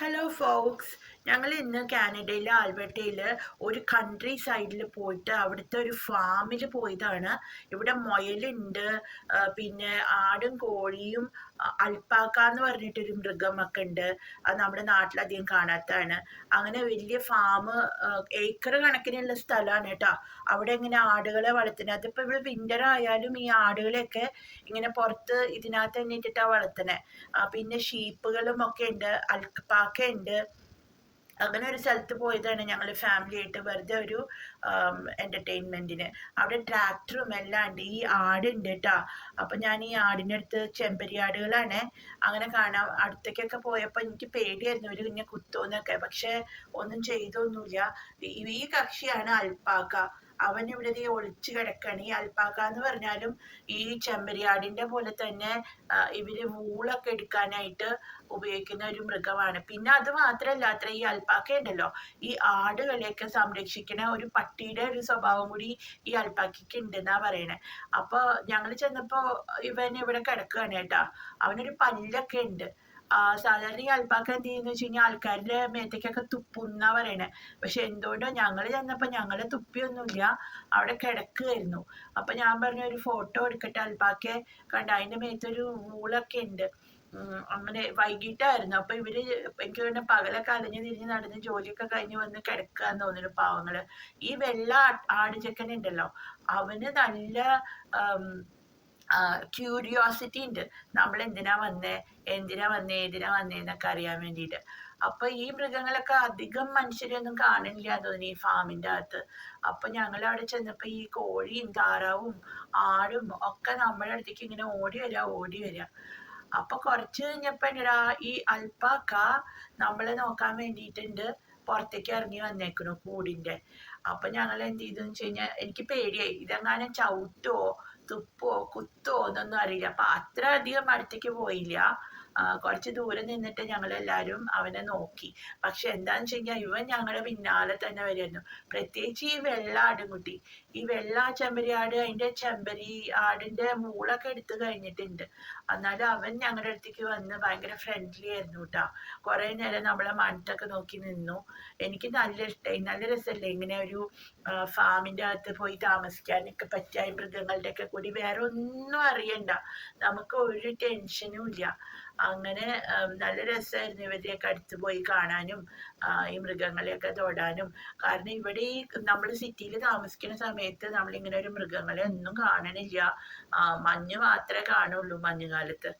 Hello Fox, ഞങ്ങൾ ഇന്ന് കാനഡയിലെ ആൽബർട്ടയിൽ ഒരു കൺട്രി സൈഡിൽ പോയിട്ട് അവിടുത്തെ ഒരു ഫാമിൽ പോയതാണ്. ഇവിടെ മുയലുണ്ട്, പിന്നെ ആടും കോഴിയും അൽപ്പാക്ക എന്ന് പറഞ്ഞിട്ടൊരു മൃഗമൊക്കെ ഉണ്ട്. അത് നമ്മുടെ നാട്ടിലധികം കാണാത്തതാണ്. അങ്ങനെ വലിയ ഫാം, ഏക്കർ കണക്കിനുള്ള സ്ഥലമാണ് കേട്ടോ. അവിടെ ഇങ്ങനെ ആടുകളെ വളർത്തുന്നത്. അതിപ്പോൾ ഇവിടെ വിൻ്റർ ആയാലും ഈ ആടുകളെയൊക്കെ ഇങ്ങനെ പുറത്ത് ഇതിനകത്ത് തന്നെ ഇട്ടിട്ടാണ് വളർത്തുന്നത്. പിന്നെ ഷീപ്പുകളും ഒക്കെ ഉണ്ട്, അൽപ്പാക്ക ഉണ്ട്. അങ്ങനെ ഒരു സ്ഥലത്ത് പോയതാണ് ഞങ്ങൾ ഫാമിലി ആയിട്ട്, വെറുതെ ഒരു എൻ്റർടൈൻമെൻറ്റിന്. അവിടെ ട്രാക്ടറും എല്ലാം ഉണ്ട്. ഈ ആടുണ്ട് കേട്ടോ. അപ്പം ഞാൻ ഈ ആടിൻ്റെ അടുത്ത്, ചെമ്പരിയാടുകളാണ്, അങ്ങനെ കാണാം. അടുത്തേക്കൊക്കെ പോയപ്പോൾ എനിക്ക് പേടിയായിരുന്നു ഇവർ പിന്നെ കുത്തോന്നൊക്കെ, പക്ഷേ ഒന്നും ചെയ്തൊന്നുമില്ല. ഈ കക്ഷിയാണ് അൽപ്പാക്ക. അവൻ ഇവിടെ ഒളിച്ചു കിടക്കാണ്. ഈ അൽപ്പാക്ക എന്ന് പറഞ്ഞാലും ഈ ചെമ്പരിയാടിൻ്റെ പോലെ തന്നെ ഇവര് വൂളൊക്കെ എടുക്കാനായിട്ട് ഉപയോഗിക്കുന്ന ഒരു മൃഗമാണ്. പിന്നെ അത് മാത്രമല്ല, അത്ര ഈ അൽപ്പാക്ക ഉണ്ടല്ലോ, ഈ ആടുകളെയൊക്കെ സംരക്ഷിക്കുന്ന ഒരു പട്ടിയുടെ ഒരു സ്വഭാവം കൂടി ഈ അൽപ്പാക്കയ്ക്ക് ഉണ്ടെന്നാ പറയണേ. അപ്പോൾ ഞങ്ങൾ ചെന്നപ്പോൾ ഇവൻ ഇവിടെ കിടക്കുകയാണ് കേട്ടോ. അവനൊരു പല്ലൊക്കെ ഉണ്ട്. സാധാരണ ഈ അൽപ്പാക്ക എന്ത് ചെയ്യുന്ന വെച്ച് കഴിഞ്ഞാൽ ആൾക്കാരുടെ മേത്തേക്കൊക്കെ തുപ്പുന്നാ പറയണേ. പക്ഷെ എന്തുകൊണ്ടോ ഞങ്ങൾ ചെന്നപ്പോൾ ഞങ്ങൾ തുപ്പിയൊന്നുമില്ല, അവിടെ കിടക്കുകയായിരുന്നു. അപ്പം ഞാൻ പറഞ്ഞ ഒരു ഫോട്ടോ എടുക്കട്ടെ, അൽപ്പാക്കയെ കണ്ട, അതിൻ്റെ മേത്തൊരു വൂളൊക്കെ ഉണ്ട്. അങ്ങനെ വൈകിട്ടായിരുന്നു. അപ്പം ഇവര് എനിക്ക് തോന്നുന്നു പകലൊക്കെ അലഞ്ഞു തിരിഞ്ഞ് നടന്ന് ജോലിയൊക്കെ കഴിഞ്ഞ് വന്ന് കിടക്കാന്ന് തോന്നുന്നു പാവങ്ങള്. ഈ വെള്ള ആടുചക്കൻ ഉണ്ടല്ലോ, അവന് നല്ല ക്യൂരിയോസിറ്റി ഉണ്ട്. നമ്മൾ എന്തിനാ വന്നേ എന്നൊക്കെ അറിയാൻ വേണ്ടിയിട്ട്. അപ്പൊ ഈ മൃഗങ്ങളൊക്കെ അധികം മനുഷ്യരെയൊന്നും കാണില്ല തോന്നി ഈ ഫാമിൻ്റെ അകത്ത്. അപ്പൊ ഞങ്ങൾ അവിടെ ചെന്നപ്പോൾ ഈ കോഴിയും താറാവും ആടും ഒക്കെ നമ്മുടെ അടുത്തേക്ക് ഇങ്ങനെ ഓടി വരിക. അപ്പൊ കുറച്ച് കഴിഞ്ഞപ്പോ എടാ, ഈ അൽപ്പാക്ക നമ്മളെ നോക്കാൻ വേണ്ടിയിട്ടുണ്ട് പുറത്തേക്ക് ഇറങ്ങി വന്നേക്കണു കൂടിൻ്റെ. അപ്പൊ ഞങ്ങൾ എന്ത് ചെയ്തെന്ന് വെച്ച് കഴിഞ്ഞാൽ, എനിക്ക് പേടിയായി, ഇതെങ്ങാനും ചവിട്ടോ തുപ്പോ കുത്തോ എന്നൊന്നും അറിയില്ല. അപ്പൊ അത്ര അധികം അടുത്തേക്ക് പോയില്ല. കുറച്ച് ദൂരെ നിന്നിട്ട് ഞങ്ങളെല്ലാവരും അവനെ നോക്കി. പക്ഷെ എന്താണെന്ന് വെച്ച് കഴിഞ്ഞാൽ ഇവൻ ഞങ്ങളുടെ പിന്നാലെ തന്നെ വരുമായിരുന്നു. പ്രത്യേകിച്ച് ഈ വെള്ള ആടുംകുട്ടി, ഈ വെള്ള ചെമ്പരിയാട്, അതിൻ്റെ ചെമ്പരി ആടിൻ്റെ മൂളൊക്കെ എടുത്തു കഴിഞ്ഞിട്ടുണ്ട്. എന്നാലും അവൻ ഞങ്ങളുടെ അടുത്തേക്ക് വന്ന് ഭയങ്കര ഫ്രണ്ട്ലി ആയിരുന്നു കേട്ടോ. കുറേ നേരം നമ്മളെ മണത്തൊക്കെ നോക്കി നിന്നു. എനിക്ക് നല്ല ഇഷ്ടമായി. നല്ല രസമല്ലേ ഇങ്ങനെ ഒരു ഫാമിൻ്റെ അകത്ത് പോയി താമസിക്കാനൊക്കെ പറ്റിയ മൃഗങ്ങളുടെ ഒക്കെ കൂടി. വേറെ ഒന്നും അറിയണ്ട, നമുക്ക് ഒരു ടെൻഷനും ഇല്ല. അങ്ങനെ നല്ല രസമായിരുന്നു ഇവരെയൊക്കെ അടുത്ത് പോയി കാണാനും ഈ മൃഗങ്ങളെയൊക്കെ തൊടാനും. കാരണം ഇവിടെ ഈ നമ്മൾ സിറ്റിയിൽ താമസിക്കുന്ന സമയത്ത് നമ്മളിങ്ങനെ ഒരു മൃഗങ്ങളെ ഒന്നും കാണണില്ല. മഞ്ഞ് മാത്രമേ കാണുള്ളൂ മഞ്ഞുകാലത്ത്.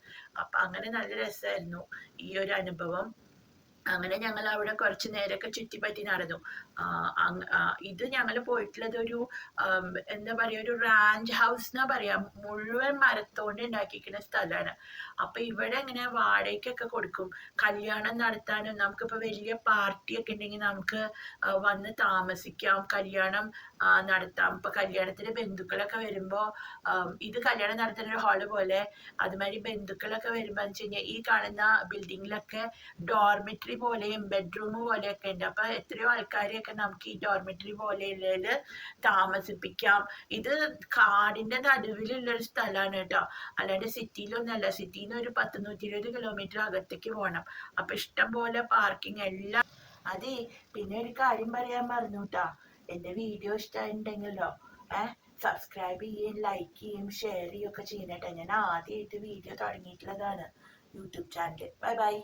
അപ്പം അങ്ങനെ നല്ല രസമായിരുന്നു ഈ ഒരു അനുഭവം. അങ്ങനെ ഞങ്ങൾ അവിടെ കുറച്ച് നേരമൊക്കെ ചുറ്റിപ്പറ്റി നടന്നു. ഇത് ഞങ്ങൾ പോയിട്ടുള്ളത് ഒരു എന്താ പറയുക, ഒരു റാഞ്ച് ഹൗസ് എന്നാ പറയാ. മുഴുവൻ മരത്തോണ്ട് ഉണ്ടാക്കിയിരിക്കുന്ന സ്ഥലമാണ്. അപ്പൊ ഇവിടെ ഇങ്ങനെ വാടകയ്ക്കൊക്കെ കൊടുക്കും. കല്യാണം നടത്താനും നമുക്കിപ്പോൾ വലിയ പാർട്ടിയൊക്കെ ഉണ്ടെങ്കിൽ നമുക്ക് വന്ന് താമസിക്കാം, കല്യാണം നടത്താം. ഇപ്പൊ കല്യാണത്തിന് ബന്ധുക്കളൊക്കെ വരുമ്പോൾ, ഇത് കല്യാണം നടത്തുന്ന ഒരു ഹാള് പോലെ, അതുമാതിരി ബന്ധുക്കളൊക്കെ വരുമ്പോൾ എന്ന് വെച്ച് കഴിഞ്ഞാൽ ഈ കാണുന്ന ബിൽഡിങ്ങിലൊക്കെ ഡോർമെറ്ററി പോലെയും ബെഡ്റൂം പോലെയൊക്കെ ഉണ്ട്. അപ്പൊ എത്രയോ ആൾക്കാരെയൊക്കെ നമുക്ക് ഈ ഡോർമെറ്ററി പോലെയുള്ളതിൽ താമസിപ്പിക്കാം. ഇത് കാടിന്റെ നടുവിലുള്ളൊരു സ്ഥലമാണ് കേട്ടോ, അല്ലാണ്ട് സിറ്റിയിലൊന്നല്ല. സിറ്റിയിൽ നിന്ന് ഒരു 100-120 കിലോമീറ്റർ അകത്തേക്ക് പോകണം. അപ്പൊ ഇഷ്ടം പോലെ പാർക്കിംഗ് എല്ലാം. അതെ, പിന്നെ ഒരു കാര്യം പറയാൻ മറന്നു കേട്ടോ. എൻ്റെ വീഡിയോ ഇഷ്ടമായിട്ടുണ്ടെങ്കിലോ സബ്സ്ക്രൈബ് ചെയ്യുകയും ലൈക്ക് ചെയ്യുകയും ഷെയർ ചെയ്യുകയൊക്കെ ചെയ്യണേട്ടോ. ഞാൻ ആദ്യമായിട്ട് വീഡിയോ തുടങ്ങിയിട്ടുള്ളതാണ് യൂട്യൂബ് ചാനൽ. Bye by.